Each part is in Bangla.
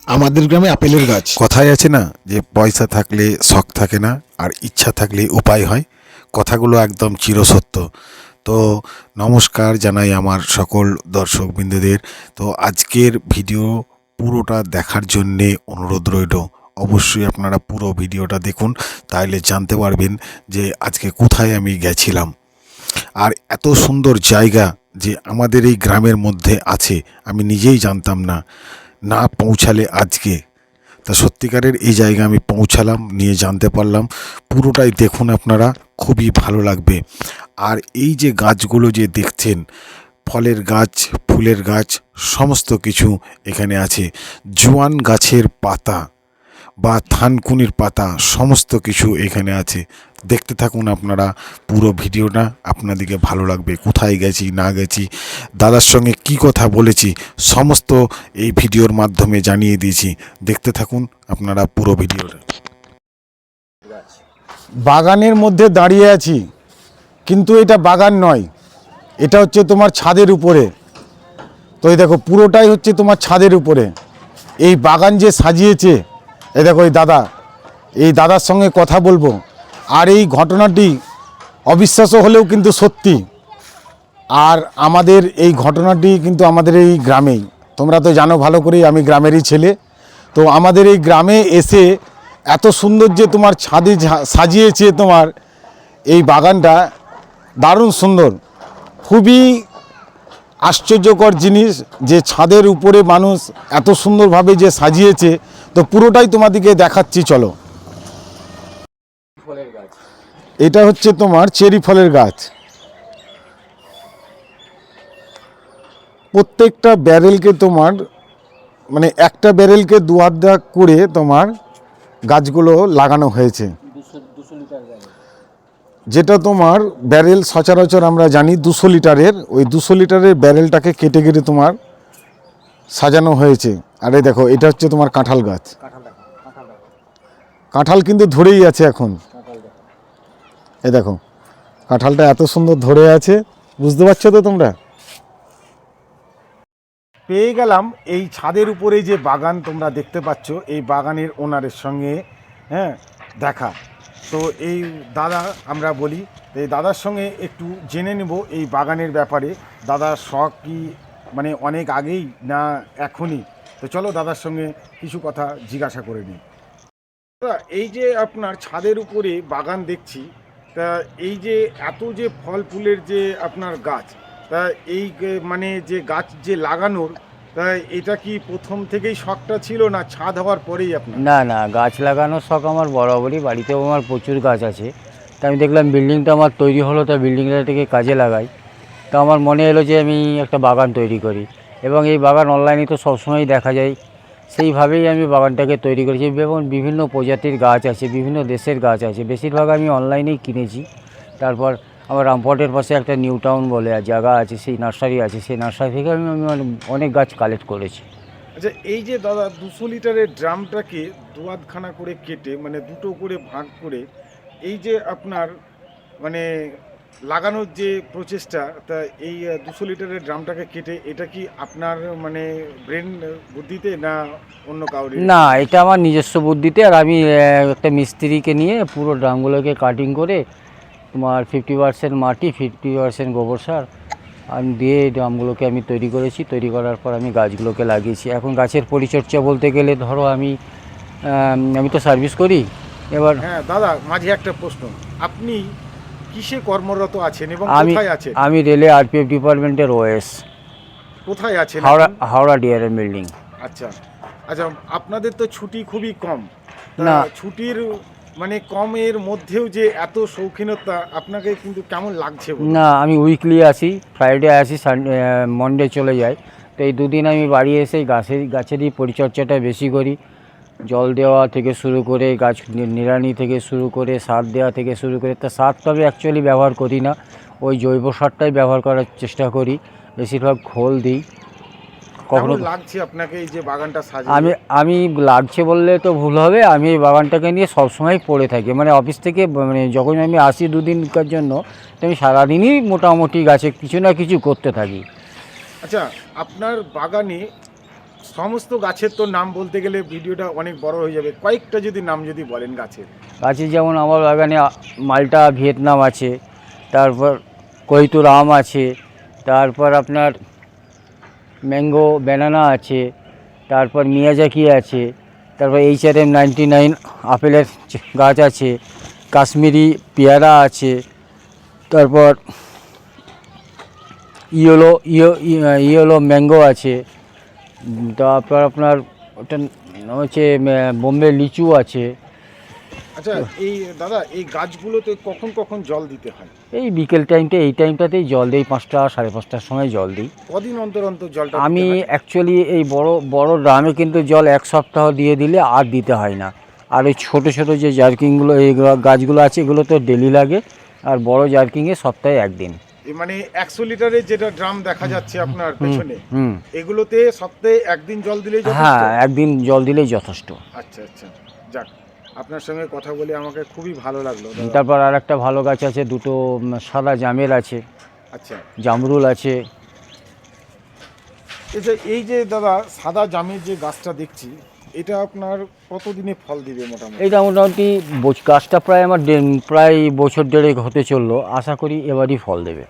আমাদের গ্রামে আপেলের গাছ। কথায় আছে না যে পয়সা থাকলে শখ থাকে না, আর ইচ্ছা থাকলে উপায় হয়। কথাগুলো একদম চিরসত্য। তো নমস্কার জানাই আমার সকল দর্শকবৃন্দদের। তো আজকের ভিডিও পুরোটা দেখার জন্যে অনুরোধ রইল। অবশ্যই আপনারা পুরো ভিডিওটা দেখুন, তাহলে জানতে পারবেন যে আজকে কোথায় আমি গেছিলাম। আর এত সুন্দর জায়গা যে আমাদের এই গ্রামের মধ্যে আছে আমি নিজেই জানতাম না, না পৌঁছালে আজকে। তা সত্যিকারের এই জায়গা আমি পৌঁছালাম, নিয়ে জানতে পারলাম। পুরোটাই দেখুন আপনারা, খুবই ভালো লাগবে। আর এই যে গাছগুলো যে দেখছেন, ফলের গাছ, ফুলের গাছ, সমস্ত কিছু এখানে আছে। জোয়ান গাছের পাতা বা থানকুনির পাতা, সমস্ত কিছু এখানে আছে। দেখতে থাকুন আপনারা পুরো ভিডিওটা, আপনাদেরকে ভালো লাগবে। কোথায় গেছি না গেছি, দাদার সঙ্গে কি কথা বলেছি, সমস্ত এই ভিডিওর মাধ্যমে জানিয়ে দিয়েছি। দেখতে থাকুন আপনারা পুরো ভিডিওটা। বাগানের মধ্যে দাঁড়িয়ে আছি, কিন্তু এটা বাগান নয়, এটা হচ্ছে তোমার ছাদের উপরে। তো এই দেখো পুরোটাই হচ্ছে তোমার ছাদের উপরে। এই বাগান যে সাজিয়েছে, এই দেখো এই দাদার সঙ্গে কথা বলবো। আর এই ঘটনাটি অবিশ্বাস্য হলেও কিন্তু সত্যি। আর আমাদের এই ঘটনাটি কিন্তু আমাদের এই গ্রামেই, তোমরা তো জানো ভালো করেই আমি গ্রামেরই ছেলে। তো আমাদের এই গ্রামে এসে এত সুন্দর যে তোমার ছাদে সাজিয়েছে তোমার এই বাগানটা, দারুণ সুন্দর। খুবই আশ্চর্যকর জিনিস যে ছাদের উপরে মানুষ এত সুন্দরভাবে যে সাজিয়েছে। তো পুরোটাই তোমাদেরকে দেখাচ্ছি, চলো। এটা হচ্ছে তোমার চেরি ফলের গাছ। প্রত্যেকটা ব্যারেলকে তোমার মানে একটা ব্যারেলকে দু হাত করে তোমার গাছগুলো লাগানো হয়েছে। যেটা তোমার ব্যারেল সচরাচর আমরা জানি 200 লিটারের, ওই 200 লিটারের ব্যারেলটাকে কেটে কেটে তোমার সাজানো হয়েছে। আরে দেখো, এটা হচ্ছে তোমার কাঁঠাল গাছ। কাঁঠাল কিন্তু ধরেই আছে এখন। এই দেখো কাঁঠালটা এত সুন্দর ধরে আছে, বুঝতে পারছো তো তোমরা। পেয়ে গেলাম এই ছাদের উপরে যে বাগান তোমরা দেখতে পাচ্ছ, এই বাগানের ওনারের সঙ্গে দেখা। তো এই দাদা আমরা বলি, এই দাদার সঙ্গে একটু জেনে নেব এই বাগানের ব্যাপারে। দাদার শখ কি মানে অনেক আগেই না এখনই? তো চলো দাদার সঙ্গে কিছু কথা জিজ্ঞাসা করে নিই। এই যে আপনার ছাদের উপরে বাগান দেখছি, তা এই যে এত যে ফল ফুলের যে আপনার গাছ, তা এই মানে যে গাছ যে লাগানোর, তা এটা কি প্রথম থেকেই শখটা ছিল না ছাদ হওয়ার পরেই আপনার? না না, গাছ লাগানোর শখ আমার বরাবরই, বাড়িতেও আমার প্রচুর গাছ আছে। তা আমি দেখলাম বিল্ডিংটা আমার তৈরি হলো, তা বিল্ডিংটাকে কাজে লাগাই। তা আমার মনে এলো যে আমি একটা বাগান তৈরি করি, এবং এই বাগান অনলাইনে তো সবসময়ই দেখা যায়। সেইভাবেই আমি বাগানটাকে তৈরি করেছি, এবং বিভিন্ন প্রজাতির গাছ আছে, বিভিন্ন দেশের গাছ আছে, বেশিরভাগ আমি অনলাইনেই কিনেছি। তারপর আমার রামপুরহাটের পাশে একটা নিউ টাউন বলে জায়গা আছে, সেই নার্সারি আছে, সেই নার্সারি থেকে আমি অনেক গাছ কালেক্ট করেছি। আচ্ছা, এই যে দাদা 200 লিটারের ড্রামটাকে দুয়াদখানা করে কেটে মানে দুটো করে ভাগ করে এই যে আপনার মানে লাগানোর যে প্রচেষ্টা, তা এই 200 লিটারের ড্রামটাকে কেটে এটা কি আপনার মানে ব্রেন বুদ্ধিতে না অন্য কাউরি? না, এটা আমার নিজস্ব বুদ্ধিতে। আর আমি একটা মিস্ত্রিকে নিয়ে পুরো ড্রামগুলোকে কাটিং করে তোমার 50% মাটি, 50% গোবর সার আমি দিয়ে ড্রামগুলোকে আমি তৈরি করেছি। তৈরি করার পর আমি গাছগুলোকে লাগিয়েছি। এখন গাছের পরিচর্যা বলতে গেলে ধরো আমি তো সার্ভিস করি এবার। হ্যাঁ দাদা, মাঝে একটা প্রশ্ন, আপনি কিসে কর্মরত আছেন এবং আমি কোথায় আছেন? আমি রেলে আরপিএফ ডিপার্টমেন্টের ওএস, কোথায় আছেন এখন? Howrah DRM building. আচ্ছা আচ্ছা, আপনাদের তো ছুটি খুবই কম। তা না ছুটির মানে কমের মধ্যেও যে এত শৌখিনতা, আপনাকে কিন্তু কেমন লাগছে বলুন? না, আমি উইকলি আসি, ফ্রাইডে আসি, সানডে মন্ডে চলে যাই। তো এই দুদিন আমি বাড়ি এসে গাছেরই পরিচর্যাটা বেশি করি। জল দেওয়া থেকে শুরু করে, গাছ নিড়ানি থেকে শুরু করে, সার দেওয়া থেকে শুরু করে। তা সার তো আমি অ্যাকচুয়ালি ব্যবহার করি না, ওই জৈব সারটাই ব্যবহার করার চেষ্টা করি। বেশিরভাগ খোল দিই। কখনো কেমন লাগছে আপনাকে এই যে বাগানটা সাজিয়ে? আমি লাগছে বললে তো ভুল হবে, আমি এই বাগানটাকে নিয়ে সবসময় পড়ে থাকি। মানে অফিস থেকে মানে যখন আমি আসি দুদিনকার জন্য, তো আমি সারাদিনই মোটামুটি গাছে কিছু না কিছু করতে থাকি। আচ্ছা, আপনার বাগানে সমস্ত গাছের তো নাম বলতে গেলে ভিডিওটা অনেক বড় হয়ে যাবে, কয়েকটা যদি নাম যদি বলেন গাছের। গাছে যেমন আমার বাগানে মালটা ভিয়েতনাম আছে, তারপর কৈতুর আম আছে, তারপর আপনার ম্যাঙ্গো ব্যানানা আছে, তারপর মিয়াজাকি আছে, তারপর HRM99 আপেলের গাছ আছে, কাশ্মীরি পেয়ারা আছে, তারপর ইয়েলো ম্যাঙ্গো আছে, তারপর আপনার ওটা নাম হচ্ছে বোম্বে লিচু আছে। আচ্ছা এই দাদা, এই গাছগুলোতে কখন কখন জল দিতে হয়? এই বিকেল এই টাইমটাতেই জল দিই, 5টা 5:30টার সময় জল দিই। কদিন অন্তর অন্তর জলটা আমি দিতে হয়? অ্যাকচুয়ালি এই বড় ড্রামে কিন্তু জল 1 সপ্তাহ দিয়ে দিলে আর দিতে হয় না। আর ওই ছোটো ছোটো যে জার্কিংগুলো এই গাছগুলো আছে এগুলো তো ডেলি লাগে, আর বড় জার্কিংয়ে সপ্তাহে 1 দিন। মানে 100 লিটারের যেটা ড্রাম দেখা যাচ্ছে আপনার পেছনে, হুম, এগুলোতে সপ্তাহে একদিন জল দিলেই যথেষ্ট? হ্যাঁ, 1 দিন জল দিলেই যথেষ্ট। আচ্ছা আচ্ছা, যাক, আপনার সঙ্গে কথা বলে আমাকে খুবই ভালো লাগলো দাদা। তারপর আর একটা ভালো গাছ আছে, দুটো সাদা জামের আছে, আচ্ছা, জামরুল আছে। এই যে দাদা সাদা জামের যে গাছটা দেখছি, এটা আপনার কতদিনে ফল দিবে মোটামুটি? এইটা মোটামুটি গাছটা প্রায় আমার প্রায় বছর দেড়েক হতে চললো, আশা করি এবারই ফল দেবে।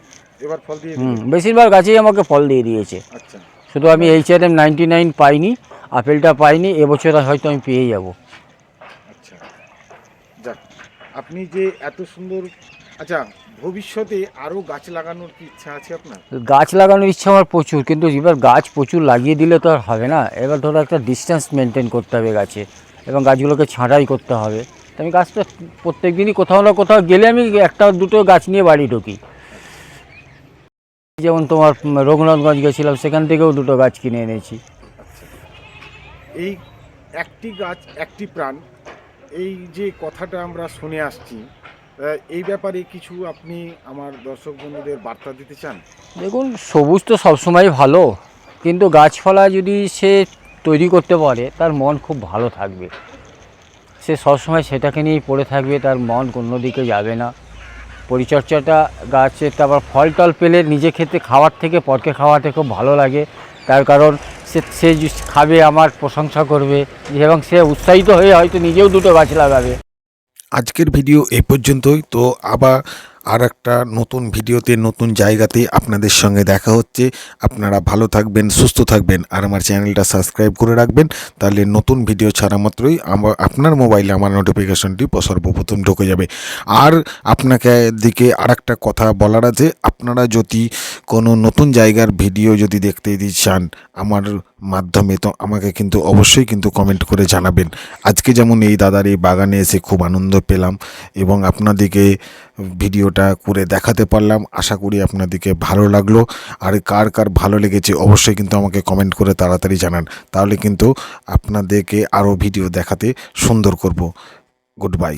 এবার ফল দিয়ে দিবে? বেশিরভাগ গাছেই আমাকে ফল দিয়ে দিয়েছে, আচ্ছা শুধু আমি HRM99 পাইনি, আপেলটা পাইনি, এবছর হয়তো আমি পেয়ে যাব। আচ্ছা, যাক, আপনি যে এত সুন্দর, আচ্ছা ভবিষ্যতে আরও গাছ লাগানোর কি ইচ্ছা আছে আপনার? গাছ লাগানোর ইচ্ছা আমার প্রচুর, কিন্তু এবার গাছ প্রচুর লাগিয়ে দিলে তো আর হবে না। এবার ধরো একটা ডিস্টেন্স মেনটেন করতে হবে গাছে, এবং গাছগুলোকে ছাঁটাই করতে হবে। তো আমি গাছটা প্রত্যেক দিনই কোথাও না কোথাও গেলে আমি একটা দুটো গাছ নিয়ে বাড়ি ঢুকি। যেমন তোমার রঘুনাথগঞ্জ গেছিলাম, সেখান থেকেও দুটো গাছ কিনে এনেছি। আচ্ছা, এই একটি গাছ একটি প্রাণ, এই যে কথাটা আমরা শুনে আসছি, এই ব্যাপারে কিছু আপনি আমার দর্শক বন্ধুদের বার্তা দিতে চান? দেখুন, সবুজ তো সবসময় ভালো, কিন্তু গাছপালা যদি সে তৈরি করতে পারে তার মন খুব ভালো থাকবে। সে সবসময় সেটাকে নিয়েই পড়ে থাকবে, তার মন কোনো দিকে যাবে না। পরিচর্যাটা গাছের, তারপর ফল টল পেলে নিজে খেতে খাওয়ার থেকে পরকে খাওয়াতে খুব ভালো লাগে। তার কারণ সে খাবে, আমার প্রশংসা করবে, এবং সে উৎসাহিত হয়ে হয়তো নিজেও দুটো গাছ লাগাবে। আজকের ভিডিও এই পর্যন্তই। তো আবার আর একটা নতুন ভিডিওতে নতুন জায়গাতে আপনাদের সঙ্গে দেখা হচ্ছে। আপনারা ভালো থাকবেন, সুস্থ থাকবেন, আর আমার চ্যানেলটা সাবস্ক্রাইব করে রাখবেন। তাহলে নতুন ভিডিও ছাড়া মাত্রই আপনার মোবাইলে আমার নোটিফিকেশনটি সর্বপ্রথম ঢুকে যাবে। আর আপনাকে দিকে আর একটা কথা বলার আছে, আপনারা যদি কোনো নতুন জায়গার ভিডিও যদি দেখতে চান আমার মাধ্যমে, তো আমাকে কিন্তু অবশ্যই কিন্তু কমেন্ট করে জানাবেন। আজকে যেমন এই দাদার এই বাগানে এসে খুব আনন্দ পেলাম, এবং আপনাদেরকে ভিডিওটা করে দেখাতে পারলাম। আশা করি আপনাদেরকে ভালো লাগলো। আর কার কার ভালো লেগেছে অবশ্যই কিন্তু আমাকে কমেন্ট করে তাড়াতাড়ি জানান, তাহলে কিন্তু আপনাদেরকে আরও ভিডিও দেখাতে সুন্দর করব। Good bye.